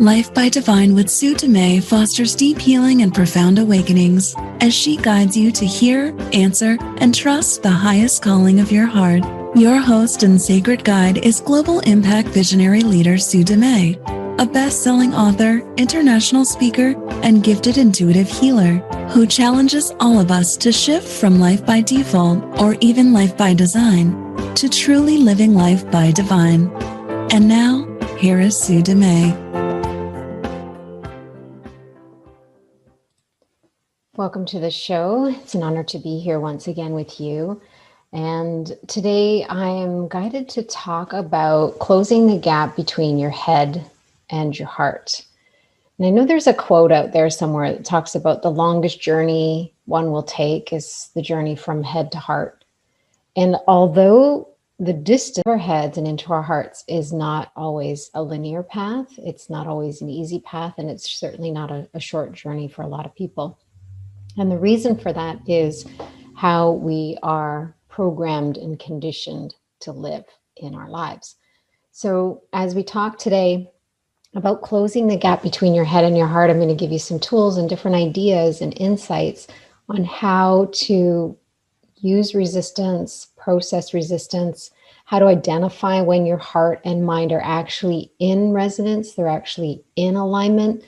Life by Divine with Sue Dumais fosters deep healing and profound awakenings as she guides you to hear, answer, and trust the highest calling of your heart. Your host and sacred guide is global impact visionary leader Sue Dumais, a best-selling author, international speaker, and gifted intuitive healer who challenges all of us to shift from life by default or even life by design to truly living life by divine. And now, here is Sue Dumais. Welcome to the show. It's an honor to be here once again with you. And today I am guided to talk about closing the gap between your head and your heart. And I know there's a quote out there somewhere that talks about the longest journey one will take is the journey from head to heart. And although the distance of our heads and into our hearts is not always a linear path, it's not always an easy path, and it's certainly not a short journey for a lot of people. And the reason for that is how we are programmed and conditioned to live in our lives. So as we talk today about closing the gap between your head and your heart, I'm going to give you some tools and different ideas and insights on how to use resistance, process resistance, how to identify when your heart and mind are actually in resonance, they're actually in alignment,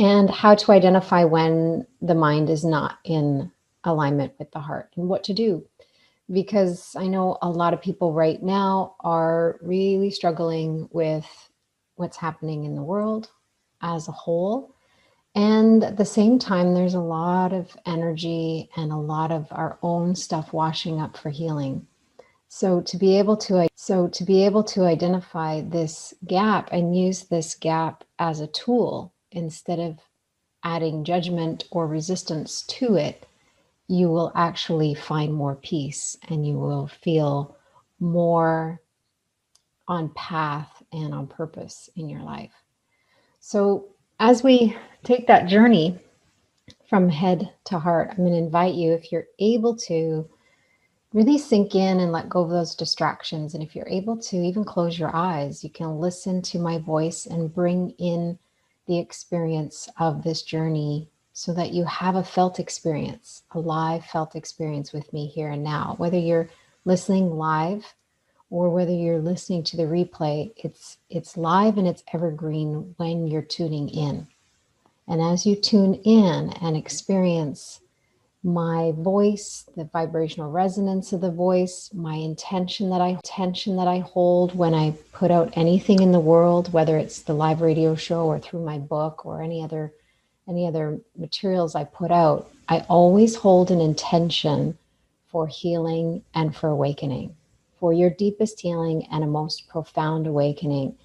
and how to identify when the mind is not in alignment with the heart and what to do. Because I know a lot of people right now are really struggling with what's happening in the world as a whole. And at the same time, there's a lot of energy and a lot of our own stuff washing up for healing. So to be able to identify this gap and use this gap as a tool instead of adding judgment or resistance to it, you will actually find more peace and you will feel more on path and on purpose in your life. So as we take that journey from head to heart, I'm going to invite you, if you're able to, really sink in and let go of those distractions. And if you're able to even close your eyes, you can listen to my voice and bring in the experience of this journey so that you have a felt experience, a live felt experience with me here and now. Whether you're listening live or whether you're listening to the replay, it's live and it's evergreen when you're tuning in. And as you tune in and experience my voice, the vibrational resonance of the voice, my intention that I hold when I put out anything in the world, whether it's the live radio show or through my book or any other materials I put out, I always hold an intention for healing and for awakening, for your deepest healing and a most profound awakening.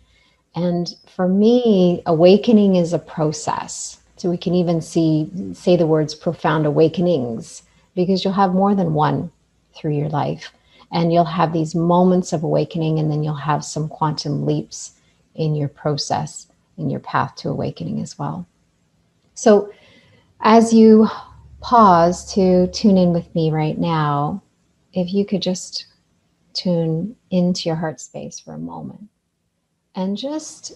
And for me, awakening is a process. So we can even say the words profound awakenings, because you'll have more than one through your life. And you'll have these moments of awakening, and then you'll have some quantum leaps in your process, in your path to awakening as well. So as you pause to tune in with me right now, if you could just tune into your heart space for a moment and just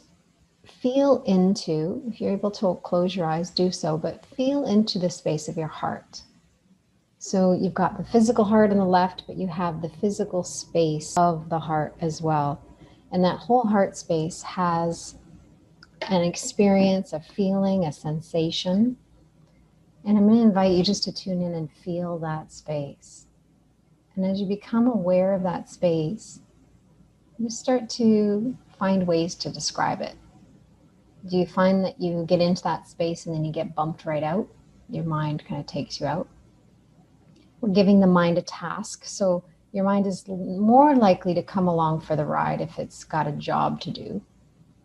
feel into, if you're able to close your eyes, do so, but feel into the space of your heart. So you've got the physical heart on the left, but you have the physical space of the heart as well. And that whole heart space has an experience, a feeling, a sensation. And I'm going to invite you just to tune in and feel that space. And as you become aware of that space, you start to find ways to describe it. Do you find that you get into that space and then you get bumped right out? Your mind kind of takes you out. We're giving the mind a task. So your mind is more likely to come along for the ride if it's got a job to do.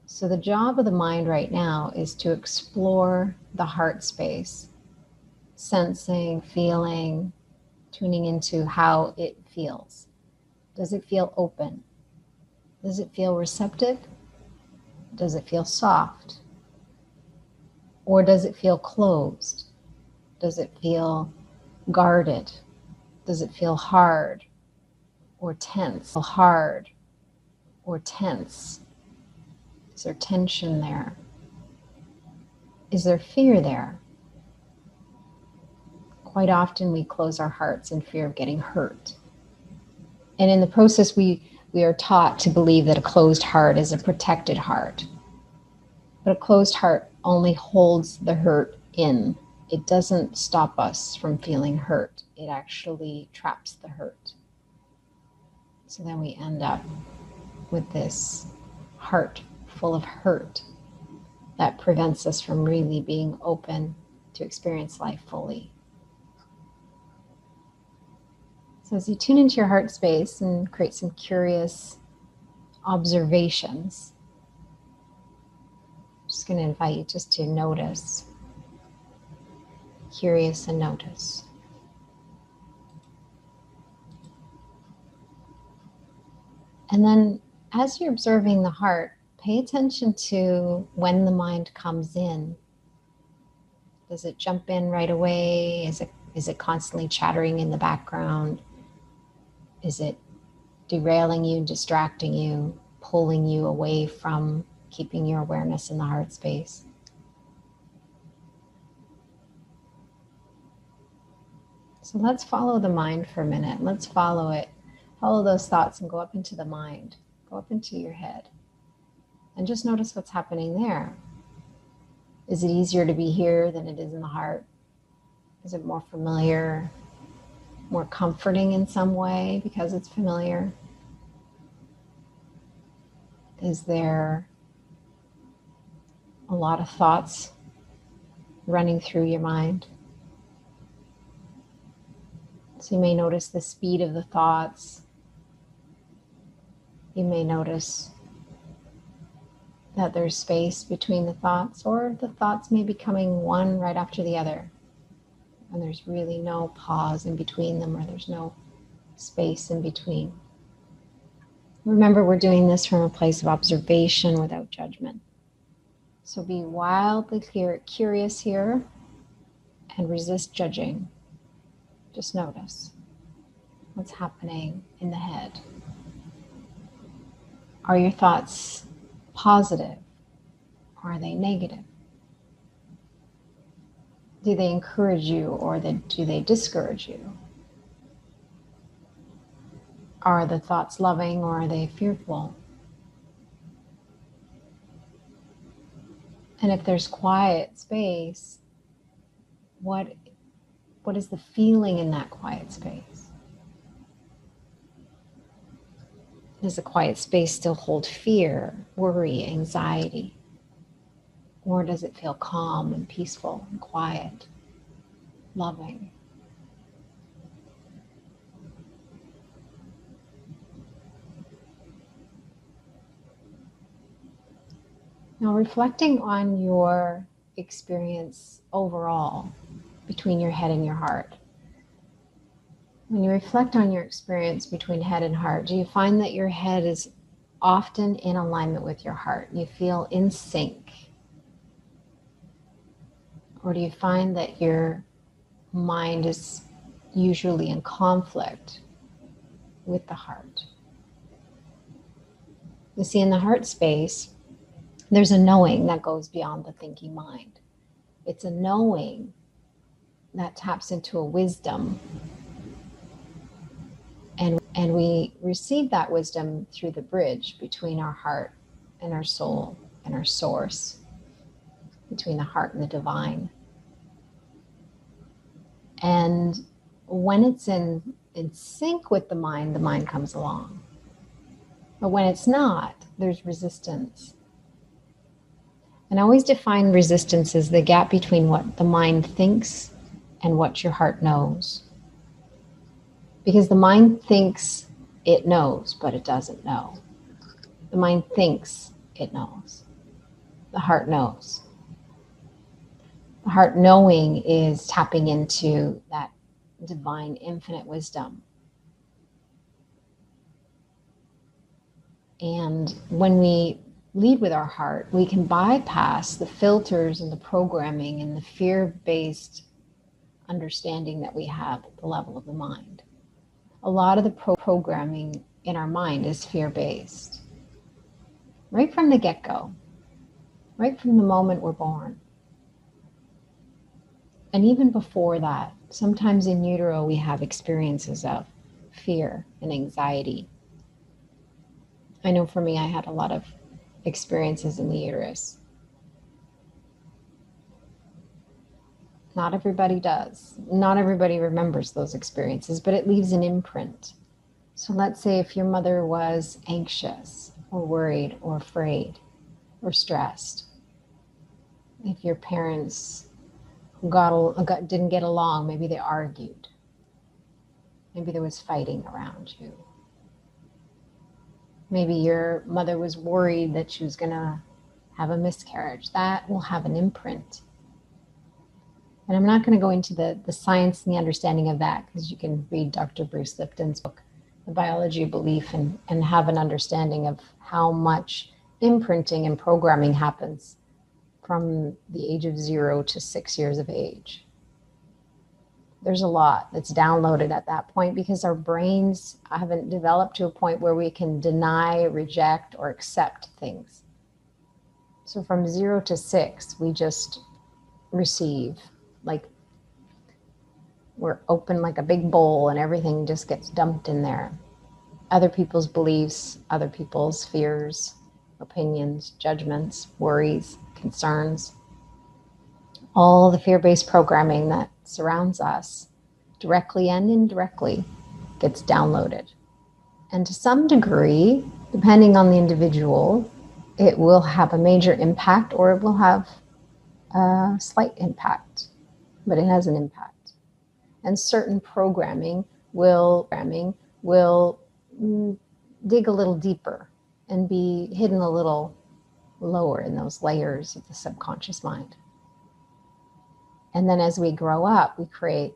So the job of the mind right now is to explore the heart space, sensing, feeling, tuning into how it feels. Does it feel open? Does it feel receptive? Does it feel soft? Or does it feel closed? Does it feel guarded? Does it feel hard or tense? Hard or tense? Is there tension there? Is there fear there? Quite often we close our hearts in fear of getting hurt. And in the process, we are taught to believe that a closed heart is a protected heart. But a closed heart only holds the hurt in. It doesn't stop us from feeling hurt. It actually traps the hurt. So then we end up with this heart full of hurt that prevents us from really being open to experience life fully. So as you tune into your heart space and create some curious observations, I'm just going to invite you just to notice, curious and notice. And then as you're observing the heart, pay attention to when the mind comes in. Does it jump in right away? Is it constantly chattering in the background? Is it derailing you, distracting you, pulling you away from keeping your awareness in the heart space? So let's follow the mind for a minute. Let's follow it. Follow those thoughts and go up into the mind. Go up into your head. And just notice what's happening there. Is it easier to be here than it is in the heart? Is it more familiar, more comforting in some way because it's familiar? Is there a lot of thoughts running through your mind? So you may notice the speed of the thoughts. You may notice that there's space between the thoughts, or the thoughts may be coming one right after the other, and there's really no pause in between them, or there's no space in between. Remember, we're doing this from a place of observation without judgment. So be wildly curious here and resist judging. Just notice what's happening in the head. Are your thoughts positive, or are they negative? Do they encourage you, or do they discourage you? Are the thoughts loving, or are they fearful? And if there's quiet space, what is the feeling in that quiet space? Does the quiet space still hold fear, worry, anxiety? Or does it feel calm and peaceful and quiet, loving? Now, reflecting on your experience overall between your head and your heart. When you reflect on your experience between head and heart, do you find that your head is often in alignment with your heart? You feel in sync? Or do you find that your mind is usually in conflict with the heart? You see, in the heart space, there's a knowing that goes beyond the thinking mind. It's a knowing that taps into a wisdom. And we receive that wisdom through the bridge between our heart and our soul and our source, between the heart and the divine. And when it's in sync with the mind comes along. But when it's not, there's resistance. And I always define resistance as the gap between what the mind thinks and what your heart knows. Because the mind thinks it knows, but it doesn't know. The mind thinks it knows. The heart knows. The heart knowing is tapping into that divine infinite wisdom. And when we lead with our heart, we can bypass the filters and the programming and the fear-based understanding that we have at the level of the mind. A lot of the programming in our mind is fear-based. Right from the get-go, right from the moment we're born. And even before that, sometimes in utero, we have experiences of fear and anxiety. I know for me, I had a lot of experiences in the uterus. Not everybody does. Not everybody remembers those experiences, but it leaves an imprint. So let's say if your mother was anxious or worried or afraid or stressed, if your parents didn't get along, maybe they argued, maybe there was fighting around you. Maybe your mother was worried that she was going to have a miscarriage. That will have an imprint. And I'm not going to go into the science and the understanding of that, because you can read Dr. Bruce Lipton's book, The Biology of Belief, and have an understanding of how much imprinting and programming happens from the age of 0 to 6 years of age. There's a lot that's downloaded at that point, because our brains haven't developed to a point where we can deny, reject, or accept things. So from 0 to 6, we just receive. Like we're open like a big bowl and everything just gets dumped in there. Other people's beliefs, other people's fears, opinions, judgments, worries, concerns, all the fear-based programming that surrounds us, directly and indirectly, gets downloaded. And to some degree, depending on the individual, it will have a major impact or it will have a slight impact, but it has an impact. And certain programming will dig a little deeper and be hidden a little lower in those layers of the subconscious mind. And then as we grow up, we create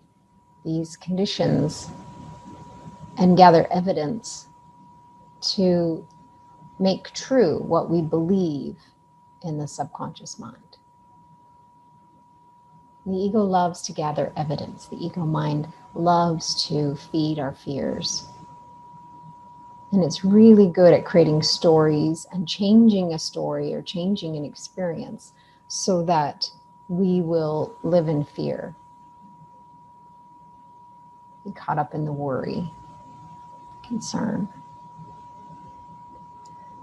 these conditions and gather evidence to make true what we believe in the subconscious mind. The ego loves to gather evidence. The ego mind loves to feed our fears. And it's really good at creating stories and changing a story or changing an experience so that we will live in fear, be caught up in the worry, concern.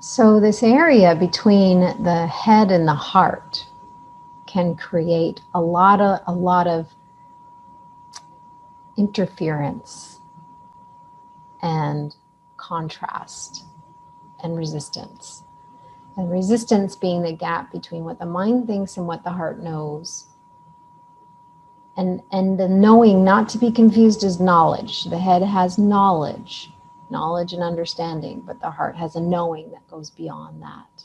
So this area between the head and the heart can create a lot of interference and contrast and resistance. And resistance being the gap between what the mind thinks and what the heart knows. And the knowing, not to be confused as knowledge. The head has knowledge and understanding, but the heart has a knowing that goes beyond that.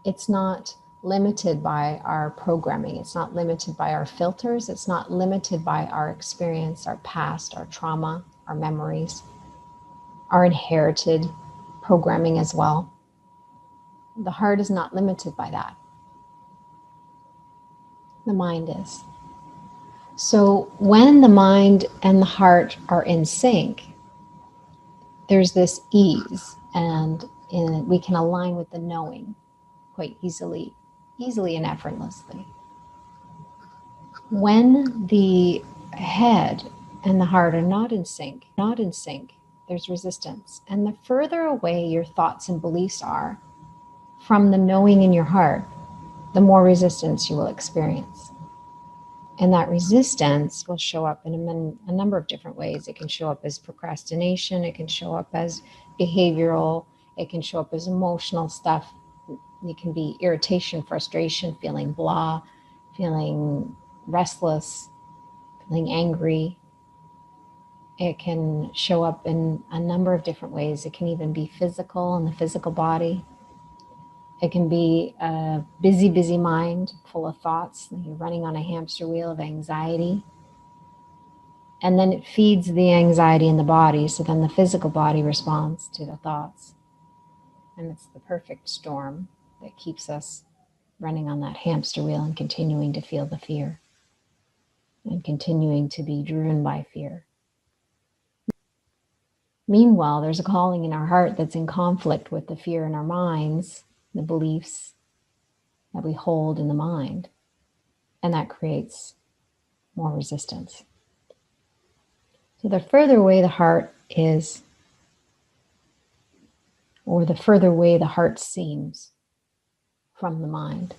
It's not limited by our programming. It's not limited by our filters. It's not limited by our experience, our past, our trauma, our memories, our inherited programming as well. The heart is not limited by that. The mind is. So when the mind and the heart are in sync, there's this ease, and we can align with the knowing quite easily and effortlessly. When the head and the heart are not in sync, there's resistance. And the further away your thoughts and beliefs are from the knowing in your heart, the more resistance you will experience. And that resistance will show up in a number of different ways. It can show up as procrastination. It can show up as behavioral. It can show up as emotional stuff. It can be irritation, frustration, feeling blah, feeling restless, feeling angry. It can show up in a number of different ways. It can even be physical in the physical body. It can be a busy mind full of thoughts. You're running on a hamster wheel of anxiety. And then it feeds the anxiety in the body. So then the physical body responds to the thoughts. And it's the perfect storm that keeps us running on that hamster wheel and continuing to feel the fear and continuing to be driven by fear. Meanwhile, there's a calling in our heart that's in conflict with the fear in our minds, the beliefs that we hold in the mind. And that creates more resistance. So the further away the heart is, or the further away the heart seems from the mind,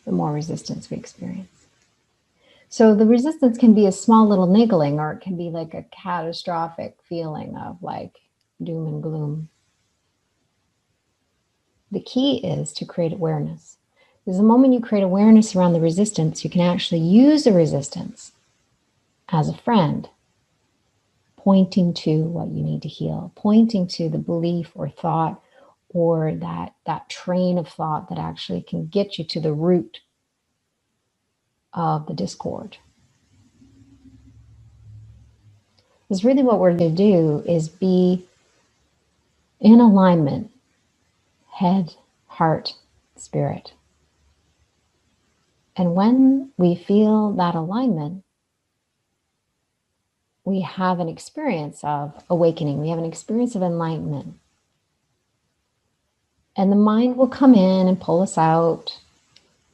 the more resistance we experience. So the resistance can be a small little niggling, or it can be like a catastrophic feeling of like doom and gloom. The key is to create awareness. Because the moment you create awareness around the resistance, you can actually use the resistance as a friend, pointing to what you need to heal, pointing to the belief or thought or that train of thought that actually can get you to the root of the discord. Because really what we're going to do is be in alignment, head, heart, spirit. And when we feel that alignment, we have an experience of awakening. We have an experience of enlightenment. And the mind will come in and pull us out.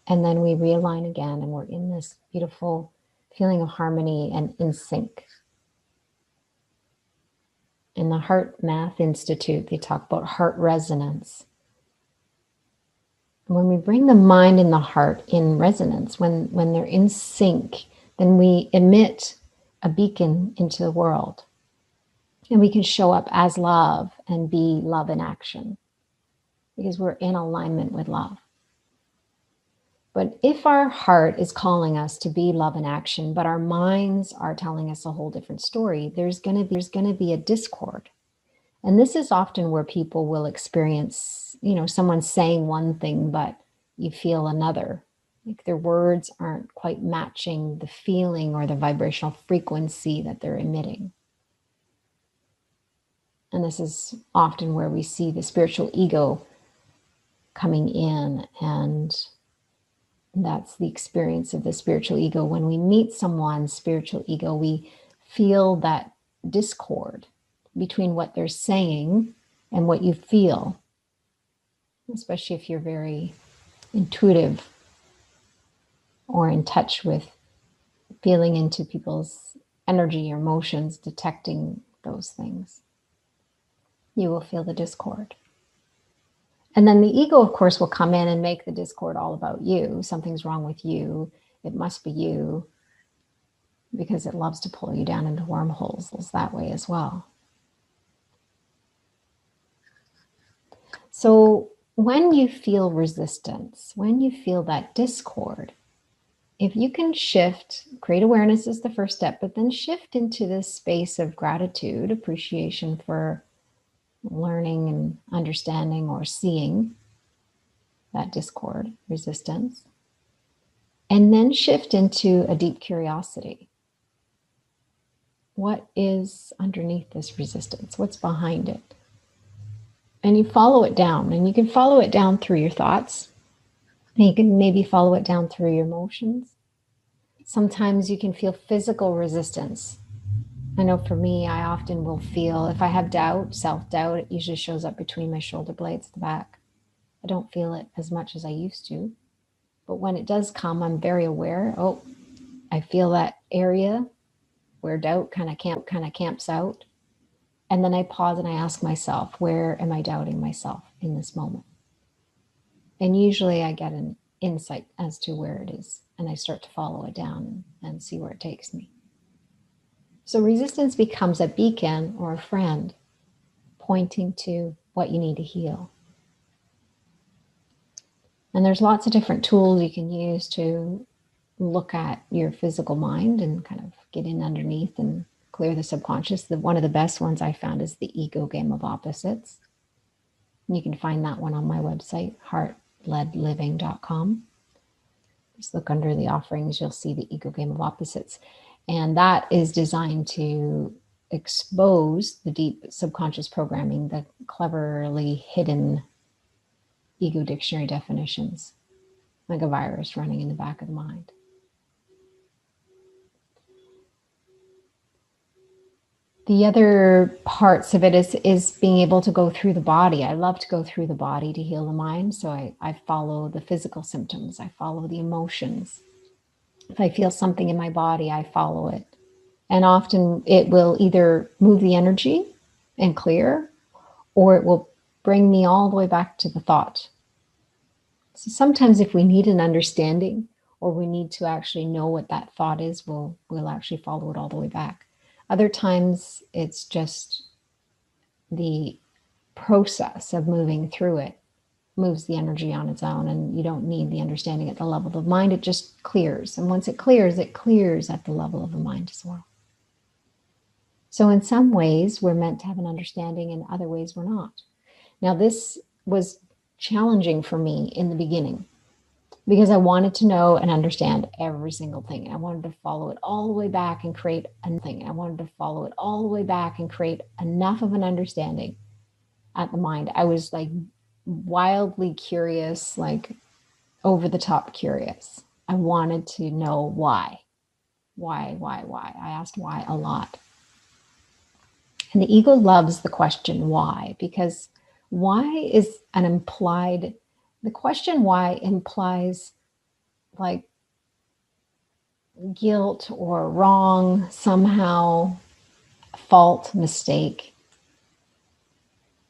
And then we realign again. And we're in this beautiful feeling of harmony and in sync. In the Heart Math Institute, they talk about heart resonance. When we bring the mind and the heart in resonance, when they're in sync, then we emit a beacon into the world. And we can show up as love and be love in action because we're in alignment with love. But if our heart is calling us to be love in action, but our minds are telling us a whole different story, there's going to be a discord. And this is often where people will experience, someone saying one thing, but you feel another. Like their words aren't quite matching the feeling or the vibrational frequency that they're emitting. And this is often where we see the spiritual ego coming in, and that's the experience of the spiritual ego. When we meet someone's spiritual ego, we feel that discord between what they're saying and what you feel, especially if you're very intuitive or in touch with feeling into people's energy or emotions, detecting those things. You will feel the discord. And then the ego, of course, will come in and make the discord all about you. Something's wrong with you. It must be you, because it loves to pull you down into wormholes that way as well. So when you feel resistance, when you feel that discord, if you can shift, create awareness is the first step, but then shift into this space of gratitude, appreciation for learning and understanding or seeing that discord, resistance, and then shift into a deep curiosity. What is underneath this resistance? What's behind it? And you follow it down, and you can follow it down through your thoughts. And you can maybe follow it down through your emotions. Sometimes you can feel physical resistance. I know for me, I often will feel, if I have doubt, self-doubt, it usually shows up between my shoulder blades, the back. I don't feel it as much as I used to. But when it does come, I'm very aware. Oh, I feel that area where doubt kind of camps out. And then I pause and I ask myself, where am I doubting myself in this moment? And usually I get an insight as to where it is. And I start to follow it down and see where it takes me. So resistance becomes a beacon or a friend pointing to what you need to heal. And there's lots of different tools you can use to look at your physical mind and kind of get in underneath and clear the subconscious. One of the best ones I found is the ego game of opposites. And you can find that one on my website, heartledliving.com. Just look under the offerings, you'll see the ego game of opposites. And that is designed to expose the deep subconscious programming, the cleverly hidden ego dictionary definitions, like a virus running in the back of the mind. The other parts of it is being able to go through the body. I love to go through the body to heal the mind. So I follow the physical symptoms. I follow the emotions. If I feel something in my body, I follow it. And often it will either move the energy and clear, or it will bring me all the way back to the thought. So sometimes if we need an understanding, or we need to actually know what that thought is, we'll actually follow it all the way back. Other times it's just the process of moving through it moves the energy on its own, and you don't need the understanding at the level of the mind. It just clears. And once it clears at the level of the mind as well. So in some ways, we're meant to have an understanding, in other ways, we're not. Now, this was challenging for me in the beginning because I wanted to know and understand every single thing. I wanted to follow it all the way back and create a thing. I wanted to follow it all the way back and create enough of an understanding at the mind. I was like wildly curious, like over the top curious. I wanted to know why. I asked why a lot. And the ego loves the question why, because why is an implied, the question why implies like guilt or wrong, somehow fault, mistake.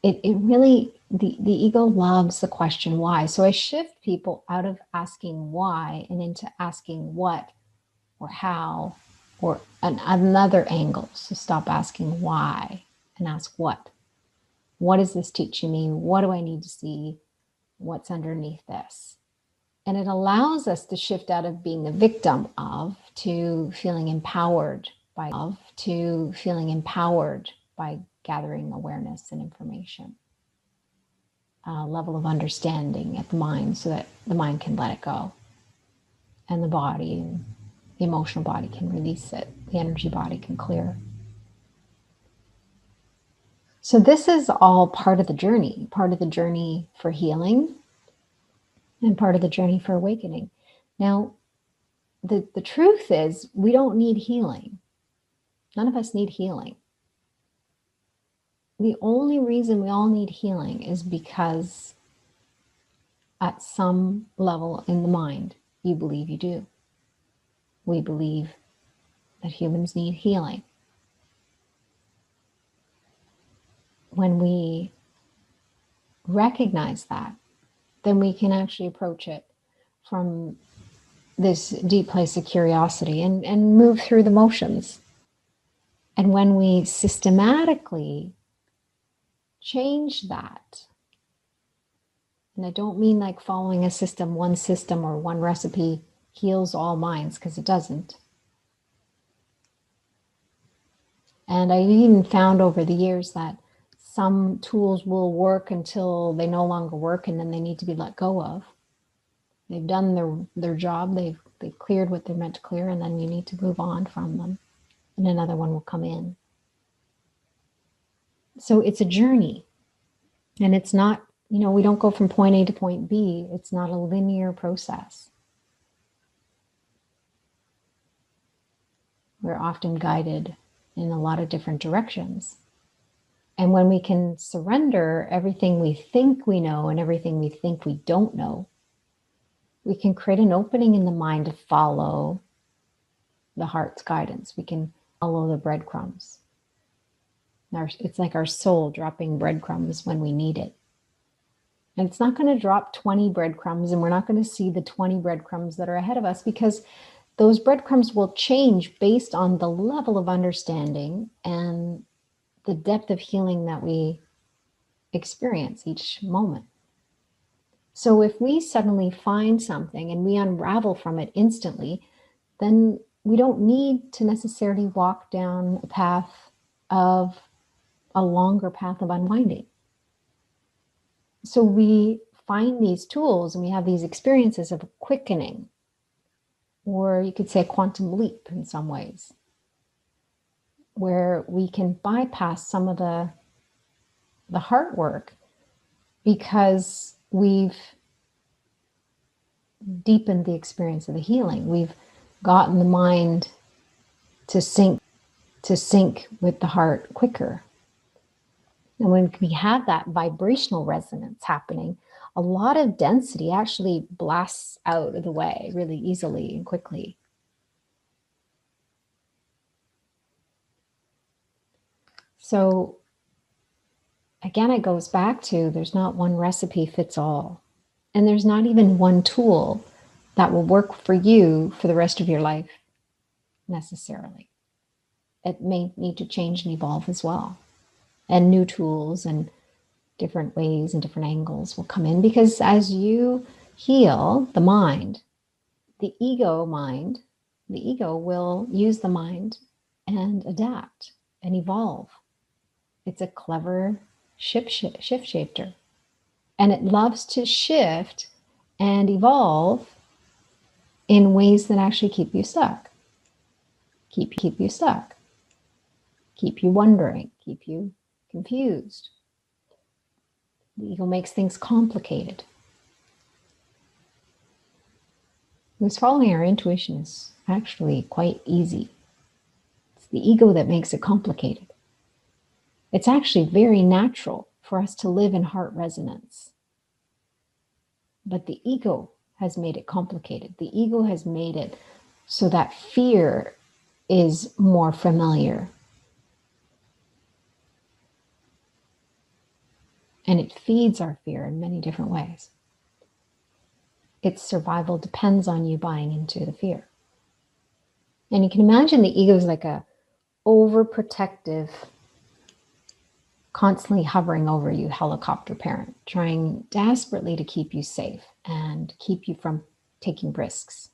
It really, the ego loves the question why. So I shift people out of asking why and into asking what or how or another angle. So stop asking why and ask what. What is this teaching me? What do I need to see? What's underneath this? And it allows us to shift out of being a victim of to feeling empowered by gathering awareness and information. A level of understanding at the mind so that the mind can let it go. And the body and the emotional body can release it. The energy body can clear. So this is all part of the journey for healing and part of the journey for awakening. Now, the truth is we don't need healing. None of us need healing. The only reason we all need healing is because at some level in the mind, you believe you do. We believe that humans need healing. When we recognize that, then we can actually approach it from this deep place of curiosity and move through the motions. And when we systematically change that, and I don't mean like following a system, one system or one recipe heals all minds, because it doesn't. And I even found over the years that some tools will work until they no longer work, and then they need to be let go of. They've done their job, they've cleared what they're meant to clear, and then you need to move on from them, and another one will come in. So it's a journey, and it's not, we don't go from point A to point B. It's not a linear process. We're often guided in a lot of different directions. And when we can surrender everything we think we know and everything we think we don't know, we can create an opening in the mind to follow the heart's guidance. We can follow the breadcrumbs. It's like our soul dropping breadcrumbs when we need it. And it's not going to drop 20 breadcrumbs, and we're not going to see the 20 breadcrumbs that are ahead of us, because those breadcrumbs will change based on the level of understanding and the depth of healing that we experience each moment. So if we suddenly find something and we unravel from it instantly, then we don't need to necessarily walk down a longer path of unwinding. So we find these tools and we have these experiences of quickening, or you could say a quantum leap in some ways, where we can bypass some of the heart work because we've deepened the experience of the healing. We've gotten the mind to sync with the heart quicker. And when we have that vibrational resonance happening, a lot of density actually blasts out of the way really easily and quickly. So again, it goes back to there's not one recipe fits all. And there's not even one tool that will work for you for the rest of your life necessarily. It may need to change and evolve as well. And new tools and different ways and different angles will come in, because as you heal the mind, the ego will use the mind and adapt and evolve. It's a clever shift shifter. And it loves to shift and evolve in ways that actually keep you stuck. Keep you stuck. Keep you wondering. Keep you confused. The ego makes things complicated. Because following our intuition is actually quite easy. It's the ego that makes it complicated. It's actually very natural for us to live in heart resonance. But the ego has made it complicated. The ego has made it so that fear is more familiar. And it feeds our fear in many different ways. Its survival depends on you buying into the fear. And you can imagine the ego is like a overprotective, constantly hovering over you helicopter parent, trying desperately to keep you safe and keep you from taking risks.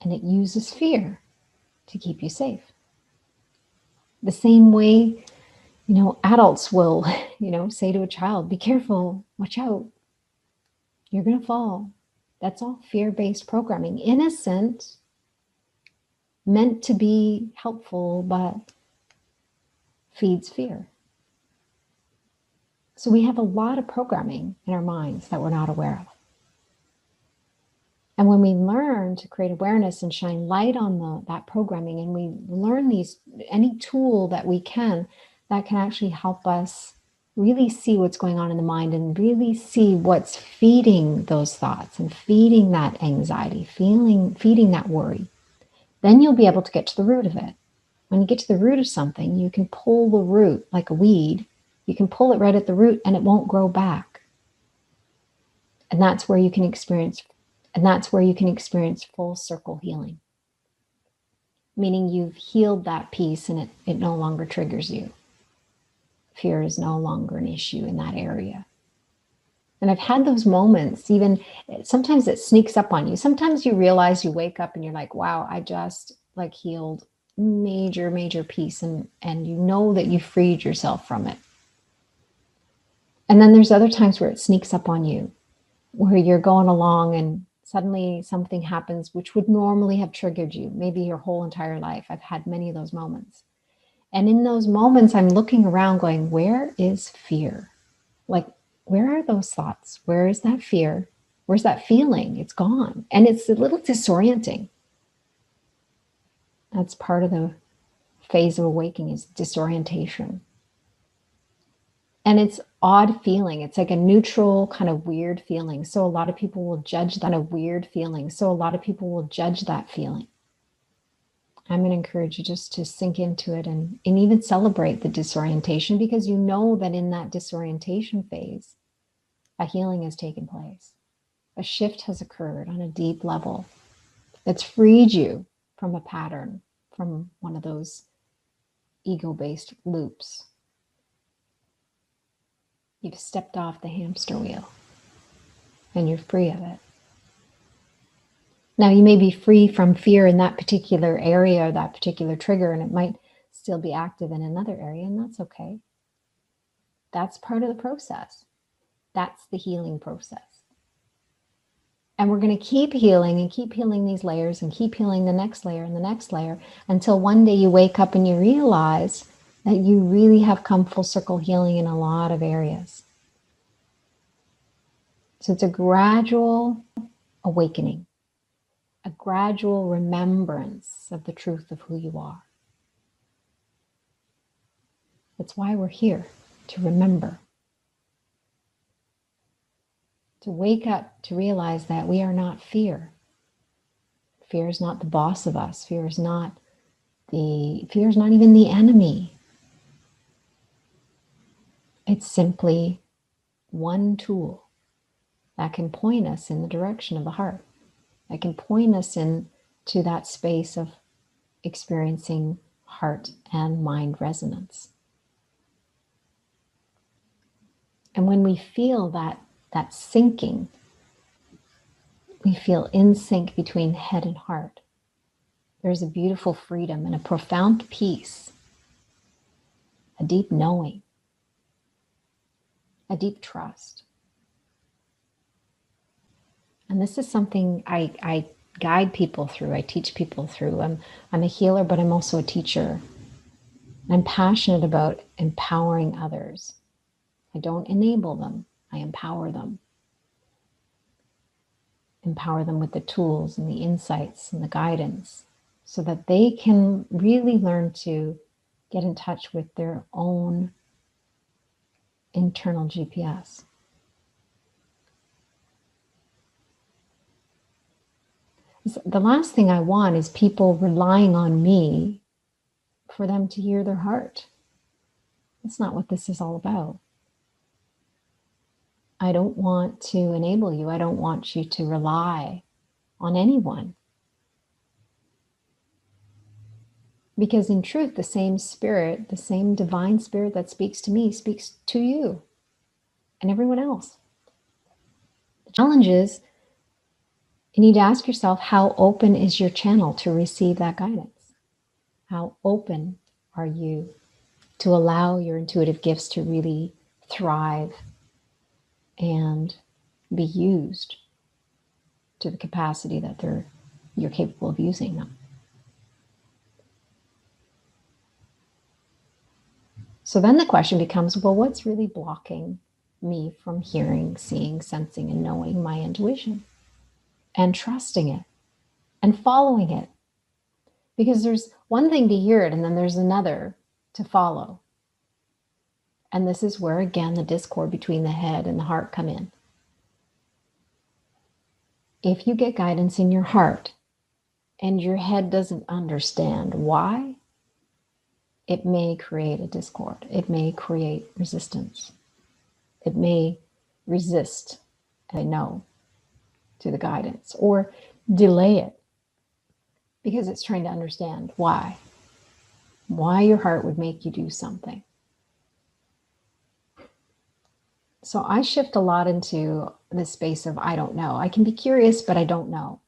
And it uses fear to keep you safe. The same way, adults will, say to a child, be careful, watch out, you're going to fall. That's all fear-based programming. Innocent, meant to be helpful, but feeds fear. So we have a lot of programming in our minds that we're not aware of. And when we learn to create awareness and shine light on that programming, and we learn any tool that we can, that can actually help us really see what's going on in the mind and really see what's feeding those thoughts and feeding that anxiety, feeding that worry, then you'll be able to get to the root of it. When you get to the root of something, you can pull the root like a weed. You can pull it right at the root and it won't grow back. And that's where you can experience full circle healing. Meaning you've healed that piece and it no longer triggers you. Fear is no longer an issue in that area. And I've had those moments, even sometimes it sneaks up on you. Sometimes you realize, you wake up and you're like, wow, I just healed major piece, and you know that you freed yourself from it. And then there's other times where it sneaks up on you, where you're going along and suddenly something happens which would normally have triggered you, maybe your whole entire life. I've had many of those moments. And in those moments, I'm looking around going, where is fear? Where are those thoughts? Where is that fear? Where's that feeling? It's gone. And it's a little disorienting. That's part of the phase of awakening, is disorientation. And it's odd feeling. It's like a neutral kind of weird feeling. So a lot of people will judge that feeling. I'm going to encourage you just to sink into it and even celebrate the disorientation, because you know that in that disorientation phase, a healing has taken place. A shift has occurred on a deep level. It's freed you from a pattern, from one of those ego-based loops. You've stepped off the hamster wheel and you're free of it. Now, you may be free from fear in that particular area or that particular trigger, and it might still be active in another area, and that's okay. That's part of the process. That's the healing process. And we're going to keep healing and keep healing these layers and keep healing the next layer and the next layer until one day you wake up and you realize that you really have come full circle healing in a lot of areas. So it's a gradual awakening, a gradual remembrance of the truth of who you are. That's why we're here, to remember. To wake up, to realize that we are not fear. Fear is not the boss of us. Fear is not even the enemy. It's simply one tool that can point us in the direction of the heart, that can point us into that space of experiencing heart and mind resonance. And when we feel that syncing, we feel in sync between head and heart, there's a beautiful freedom and a profound peace, a deep knowing, a deep trust. And this is something I guide people through, I teach people through. I'm a healer, but I'm also a teacher. I'm passionate about empowering others. I don't enable them, I empower them. Empower them with the tools and the insights and the guidance so that they can really learn to get in touch with their own internal GPS. The last thing I want is people relying on me for them to hear their heart. That's not what this is all about. I don't want to enable you. I don't want you to rely on anyone. Because in truth, the same spirit, the same divine spirit that speaks to me speaks to you and everyone else. The challenge is, you need to ask yourself, how open is your channel to receive that guidance? How open are you to allow your intuitive gifts to really thrive and be used to the capacity that you're capable of using them? So then the question becomes, well, what's really blocking me from hearing, seeing, sensing, and knowing my intuition and trusting it and following it? Because there's one thing to hear it and then there's another to follow. And this is where, again, the discord between the head and the heart come in. If you get guidance in your heart and your head doesn't understand why, it may create a discord. It may create resistance. It may resist a no to the guidance or delay it because it's trying to understand why your heart would make you do something. So I shift a lot into the space of I don't know. I can be curious, but I don't know.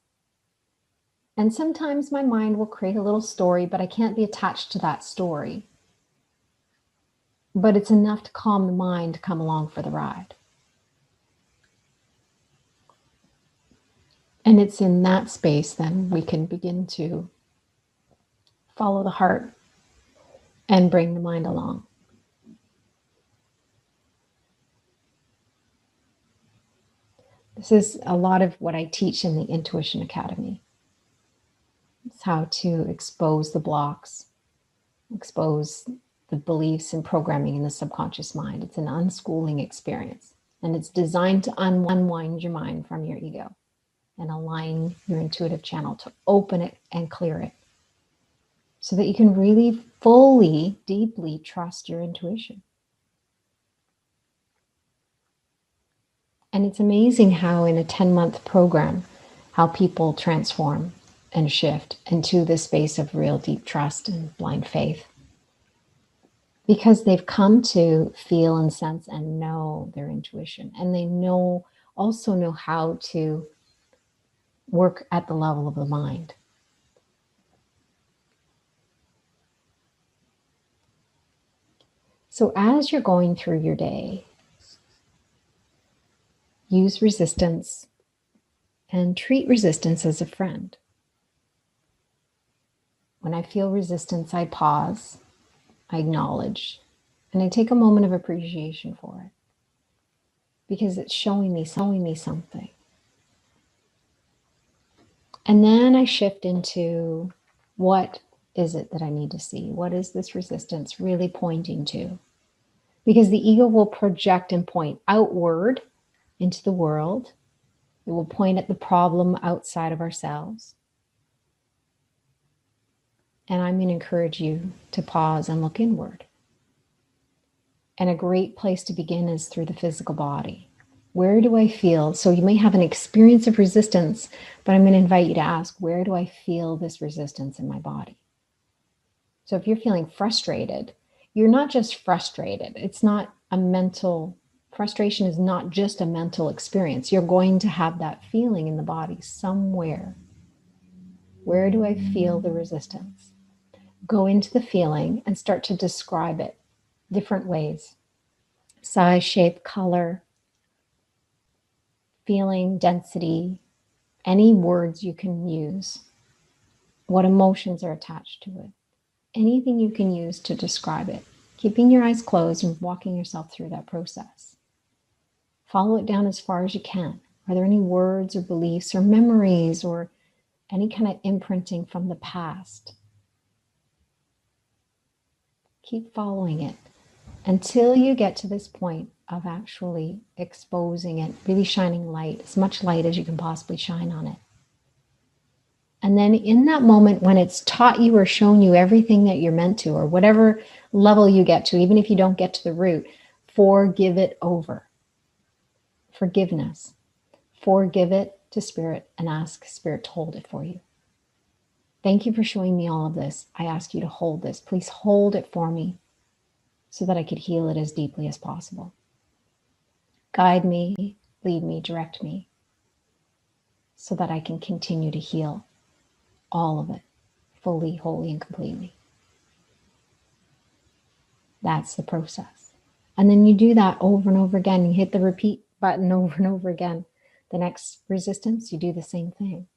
And sometimes my mind will create a little story, but I can't be attached to that story. But it's enough to calm the mind to come along for the ride. And it's in that space then we can begin to follow the heart and bring the mind along. This is a lot of what I teach in the Intuition Academy. It's how to expose the blocks, expose the beliefs and programming in the subconscious mind. It's an unschooling experience, and it's designed to unwind your mind from your ego and align your intuitive channel to open it and clear it so that you can really fully, deeply trust your intuition. And it's amazing how in a 10-month program, how people transform and shift into this space of real deep trust and blind faith. Because they've come to feel and sense and know their intuition. And they also know how to work at the level of the mind. So as you're going through your day, use resistance and treat resistance as a friend. When I feel resistance, I pause, I acknowledge, and I take a moment of appreciation for it because it's showing me something. And then I shift into, what is it that I need to see? What is this resistance really pointing to? Because the ego will project and point outward into the world. It will point at the problem outside of ourselves. And I'm going to encourage you to pause and look inward. And a great place to begin is through the physical body. Where do I feel? So you may have an experience of resistance, but I'm going to invite you to ask, where do I feel this resistance in my body? So if you're feeling frustrated, you're not just frustrated. It's not a mental, frustration is not just a mental experience. You're going to have that feeling in the body somewhere. Where do I feel the resistance? Go into the feeling and start to describe it different ways. Size, shape, color, feeling, density, any words you can use, what emotions are attached to it, anything you can use to describe it, keeping your eyes closed and walking yourself through that process. Follow it down as far as you can. Are there any words or beliefs or memories or any kind of imprinting from the past? Keep following it until you get to this point of actually exposing it, really shining light, as much light as you can possibly shine on it. And then in that moment when it's taught you or shown you everything that you're meant to, or whatever level you get to, even if you don't get to the root, forgive it over. Forgiveness. Forgive it to Spirit and ask Spirit to hold it for you. Thank you for showing me all of this. I ask you to hold this. Please hold it for me so that I could heal it as deeply as possible. Guide me, lead me, direct me so that I can continue to heal all of it, fully, wholly, and completely. That's the process. And then you do that over and over again. You hit the repeat button over and over again. The next resistance, you do the same thing.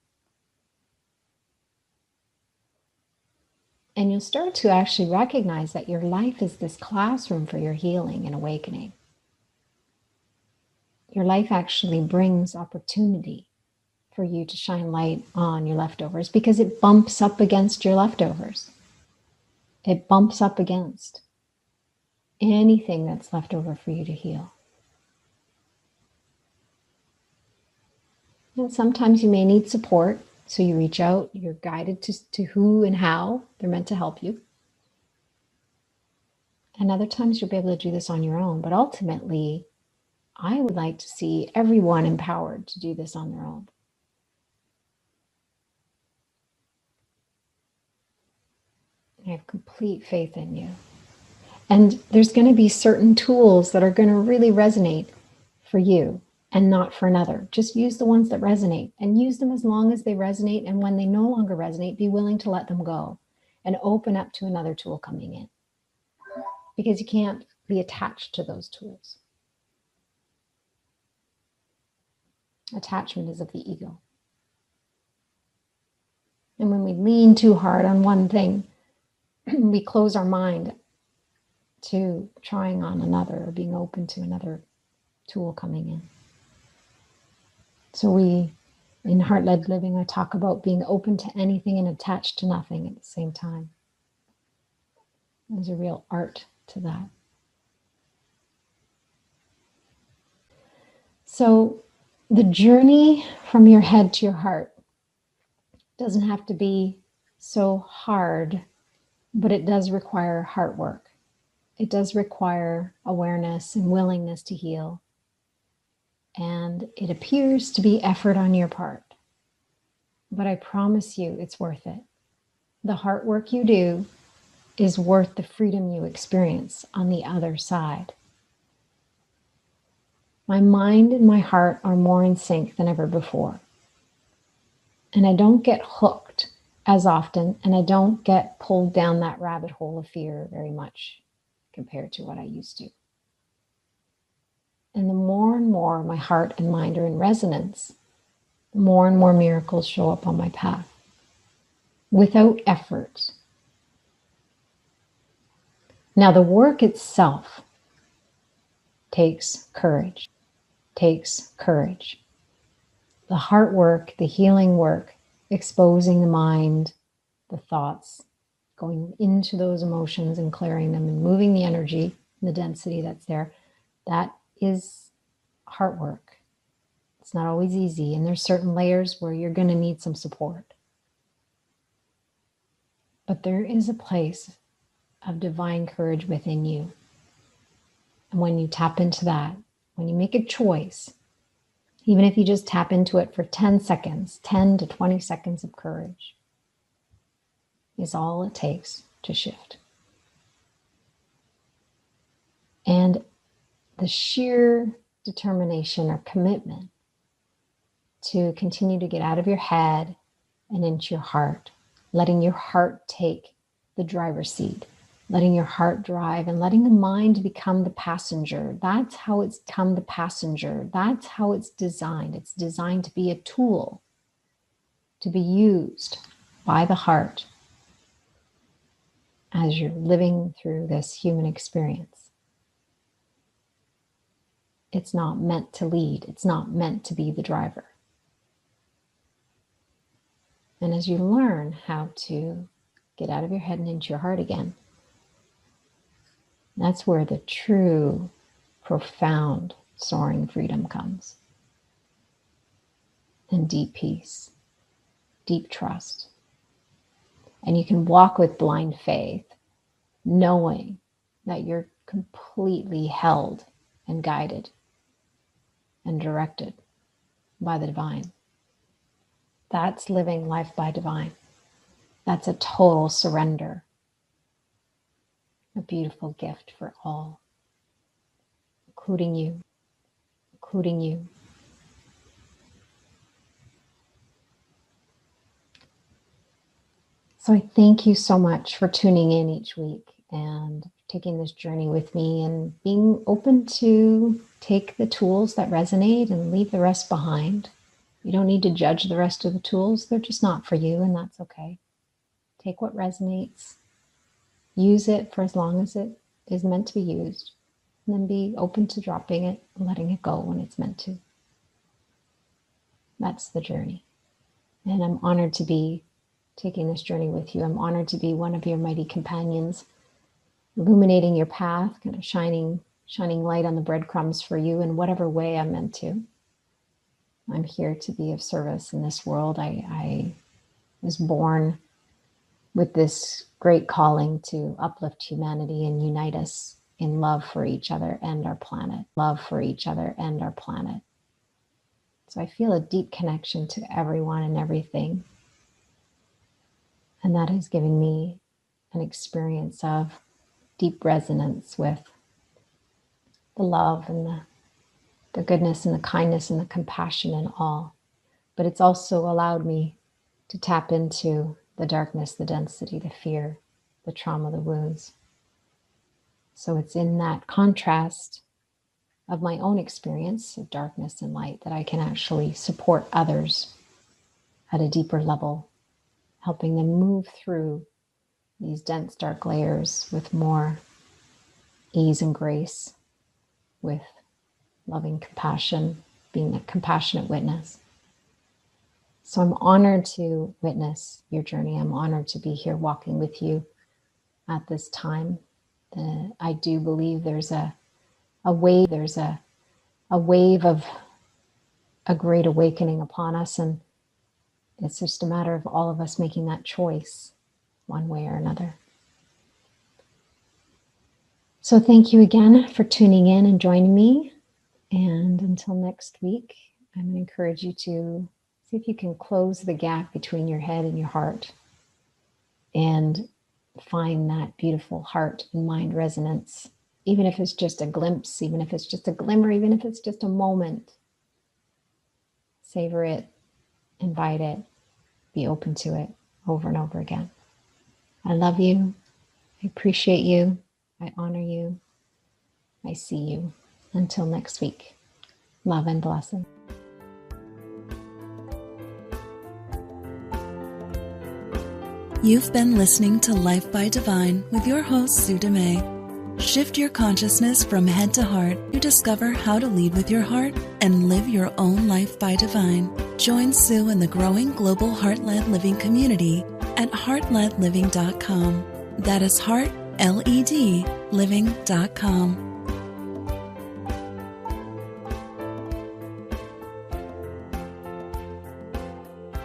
And you'll start to actually recognize that your life is this classroom for your healing and awakening. Your life actually brings opportunity for you to shine light on your leftovers because it bumps up against your leftovers. It bumps up against anything that's left over for you to heal. And sometimes you may need support, so you reach out, you're guided to who and how they're meant to help you. And other times you'll be able to do this on your own, but ultimately, I would like to see everyone empowered to do this on their own. I have complete faith in you. And there's going to be certain tools that are going to really resonate for you and not for another. Just use the ones that resonate and use them as long as they resonate. And when they no longer resonate, be willing to let them go and open up to another tool coming in. Because you can't be attached to those tools. Attachment is of the ego. And when we lean too hard on one thing, we close our mind to trying on another or being open to another tool coming in. So in Heart-Led Living, I talk about being open to anything and attached to nothing at the same time. There's a real art to that. So the journey from your head to your heart doesn't have to be so hard, but it does require heart work. It does require awareness and willingness to heal. And it appears to be effort on your part. But I promise you it's worth it. The heart work you do is worth the freedom you experience on the other side. My mind and my heart are more in sync than ever before. And I don't get hooked as often, and I don't get pulled down that rabbit hole of fear very much compared to what I used to. And the more and more my heart and mind are in resonance, the more and more miracles show up on my path without effort. Now, the work itself takes courage. The heart work, the healing work, exposing the mind, the thoughts, going into those emotions and clearing them and moving the energy, the density that's there, that is heart work. It's not always easy, and there's certain layers where you're going to need some support. But there is a place of divine courage within you. And when you tap into that, when you make a choice, even if you just tap into it for 10 seconds, 10 to 20 seconds of courage is all it takes to shift. And the sheer determination or commitment to continue to get out of your head and into your heart, letting your heart take the driver's seat, letting your heart drive and letting the mind become the passenger. That's how it's become the passenger. That's how it's designed. It's designed to be a tool to be used by the heart as you're living through this human experience. It's not meant to lead. It's not meant to be the driver. And as you learn how to get out of your head and into your heart again, that's where the true, profound, soaring freedom comes. And deep peace, deep trust. And you can walk with blind faith, knowing that you're completely held and guided and directed by the divine. That's living life by divine. That's a total surrender. A beautiful gift for all, including you, including you. So I thank you so much for tuning in each week and taking this journey with me and being open to take the tools that resonate and leave the rest behind. You don't need to judge the rest of the tools. They're just not for you, and that's okay. Take what resonates. Use it for as long as it is meant to be used, and then be open to dropping it and letting it go when it's meant to. That's the journey. And I'm honored to be taking this journey with you. I'm honored to be one of your mighty companions, illuminating your path, kind of shining light on the breadcrumbs for you in whatever way I'm meant to. I'm here to be of service in this world. I was born with this great calling to uplift humanity and unite us in love for each other and our planet. Love for each other and our planet. So I feel a deep connection to everyone and everything. And that has given me an experience of deep resonance with the love and the goodness and the kindness and the compassion and all. But it's also allowed me to tap into the darkness, the density, the fear, the trauma, the wounds. So it's in that contrast of my own experience of darkness and light that I can actually support others at a deeper level, helping them move through these dense, dark layers with more ease and grace, with loving compassion, being a compassionate witness. So I'm honored to witness your journey. I'm honored to be here walking with you at this time. I do believe there's a wave of a great awakening upon us, and it's just a matter of all of us making that choice one way or another. So thank you again for tuning in and joining me. And until next week, I'm going to encourage you to see if you can close the gap between your head and your heart and find that beautiful heart and mind resonance, even if it's just a glimpse, even if it's just a glimmer, even if it's just a moment. Savor it, invite it, be open to it over and over again. I love you. I appreciate you. I honor you. I see you. Until next week, love and blessing. You've been listening to Life by Divine with your host, Sue Dumais. Shift your consciousness from head to heart to discover how to lead with your heart and live your own life by divine. Join Sue in the growing global heart-led living community at heartledliving.com. That is heart, L-E-D, living.com.